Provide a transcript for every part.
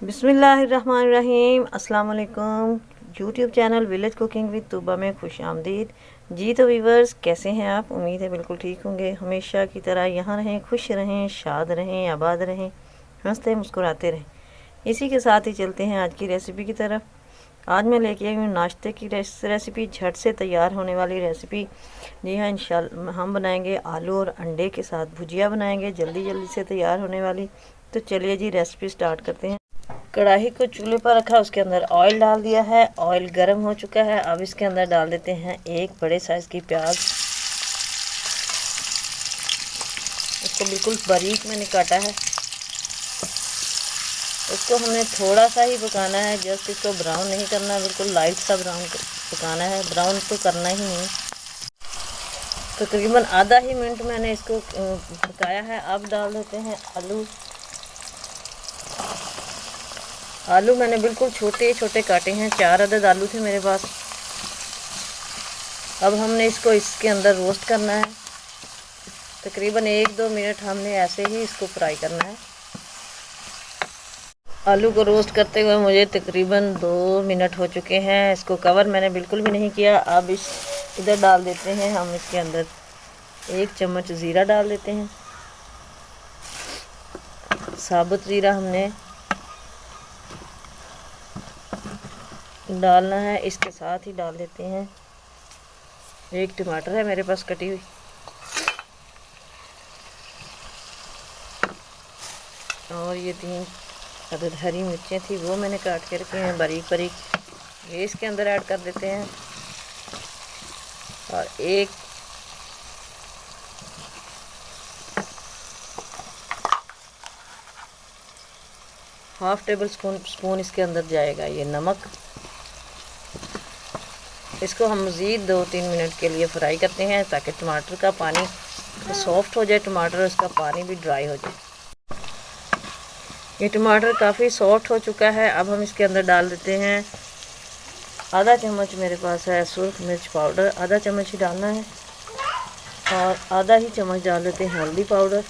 बिस्मिल्लाहिर्रहमानिर्रहीम। अस्सलाम वालेकुम। YouTube channel village cooking with Tooba में खुश आमदीद। जी तो व्यूवर्स, कैसे हैं आप? उम्मीद है बिल्कुल ठीक होंगे। हमेशा की तरह यहाँ रहें, खुश रहें, शाद रहें, आबाद रहें, हंसते मुस्कुराते रहें। इसी के साथ ही चलते हैं आज की रेसिपी की तरफ। आज मैं लेके आई हूँ नाश्ते की रेसिपी, झट से तैयार होने वाली रेसिपी। जी हाँ, इंशाल्लाह हम बनाएंगे आलू और अंडे के साथ भुजिया बनाएंगे, जल्दी जल्दी से तैयार होने वाली। तो चलिए जी, रेसिपी स्टार्ट करते हैं। कढ़ाई को चूल्हे पर रखा, उसके अंदर ऑयल डाल दिया है। ऑयल गर्म हो चुका है। अब इसके अंदर डाल देते हैं एक बड़े साइज़ की प्याज। इसको बिल्कुल बारीक मैंने काटा है। इसको हमने थोड़ा सा ही पकाना है, जस्ट इसको ब्राउन नहीं करना, बिल्कुल लाइट सा ब्राउन पकाना है। ब्राउन तो करना ही नहीं। तकरीबन आधा ही मिनट मैंने इसको पकाया है। अब डाल देते हैं आलू। आलू मैंने बिल्कुल छोटे छोटे काटे हैं, 4 अदद आलू थे मेरे पास। अब हमने इसको इसके अंदर रोस्ट करना है। तकरीबन 1-2 मिनट हमने ऐसे ही इसको फ्राई करना है। आलू को रोस्ट करते हुए मुझे तकरीबन 2 मिनट हो चुके हैं। इसको कवर मैंने बिल्कुल भी नहीं किया। अब इधर डाल देते हैं हम इसके अंदर 1 चम्मच ज़ीरा डाल देते हैं। साबुत ज़ीरा हमने डालना है। इसके साथ ही डाल देते हैं 1 टमाटर है मेरे पास कटी हुई, और ये 3 अदद हरी मिर्चें थी, वो मैंने काट के रखे हैं बारीक बारीक। ये इसके अंदर ऐड कर देते हैं। और 1 हाफ टेबल स्पून इसके अंदर जाएगा ये नमक। इसको हम मज़ीद 2-3 मिनट के लिए फ्राई करते हैं ताकि टमाटर का पानी सॉफ्ट हो जाए, टमाटर उसका पानी भी ड्राई हो जाए। ये टमाटर काफ़ी सॉफ्ट हो चुका है। अब हम इसके अंदर डाल देते हैं आधा चम्मच मेरे पास है सुरख मिर्च पाउडर, आधा चम्मच ही डालना है। और आधा ही चम्मच डाल देते हैं हल्दी पाउडर।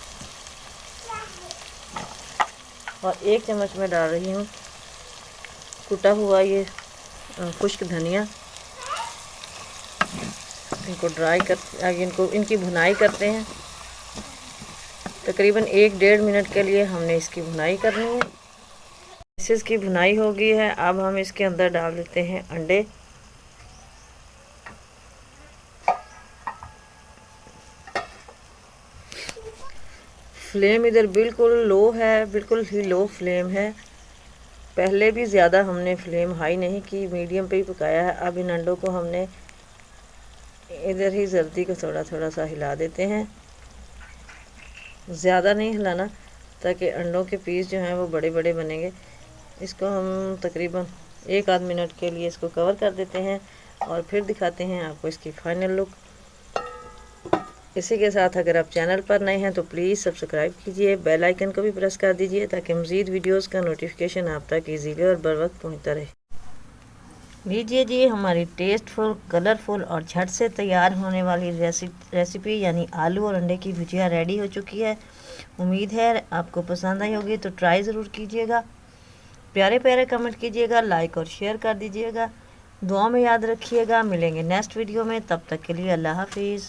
और 1 चम्मच मैं डाल रही हूँ कुटा हुआ ये खुश्क धनिया। इनकी भुनाई करते हैं। तकरीबन 1-1.5 मिनट के लिए हमने इसकी भुनाई करनी है। इसकी भुनाई हो गई है। अब हम इसके अंदर डाल देते हैं अंडे। फ्लेम इधर बिल्कुल लो है, बिल्कुल ही लो फ्लेम है। पहले भी ज़्यादा हमने फ्लेम हाई नहीं की, मीडियम पे ही पकाया है। अब इन अंडों को हमने इधर ही जर्दी को थोड़ा थोड़ा सा हिला देते हैं, ज़्यादा नहीं हिलाना ताकि अंडों के पीस जो हैं वो बड़े बड़े बनेंगे। इसको हम तकरीबन 1-आध मिनट के लिए इसको कवर कर देते हैं और फिर दिखाते हैं आपको इसकी फाइनल लुक। इसी के साथ अगर आप चैनल पर नए हैं तो प्लीज़ सब्सक्राइब कीजिए, बेल आइकन को भी प्रेस कर दीजिए ताकि मज़ीद वीडियोस का नोटिफिकेशन आप तक ईजीली और बर वक्त पहुँचता रहे। लीजिए जी, हमारी टेस्टफुल, कलरफुल और झट से तैयार होने वाली रेसिपी यानी आलू और अंडे की भुजिया रेडी हो चुकी है। उम्मीद है आपको पसंद आई होगी, तो ट्राई ज़रूर कीजिएगा। प्यारे प्यारे कमेंट कीजिएगा, लाइक और शेयर कर दीजिएगा। दुआ में याद रखिएगा। मिलेंगे नेक्स्ट वीडियो में, तब तक के लिए अल्लाह हाफिज़।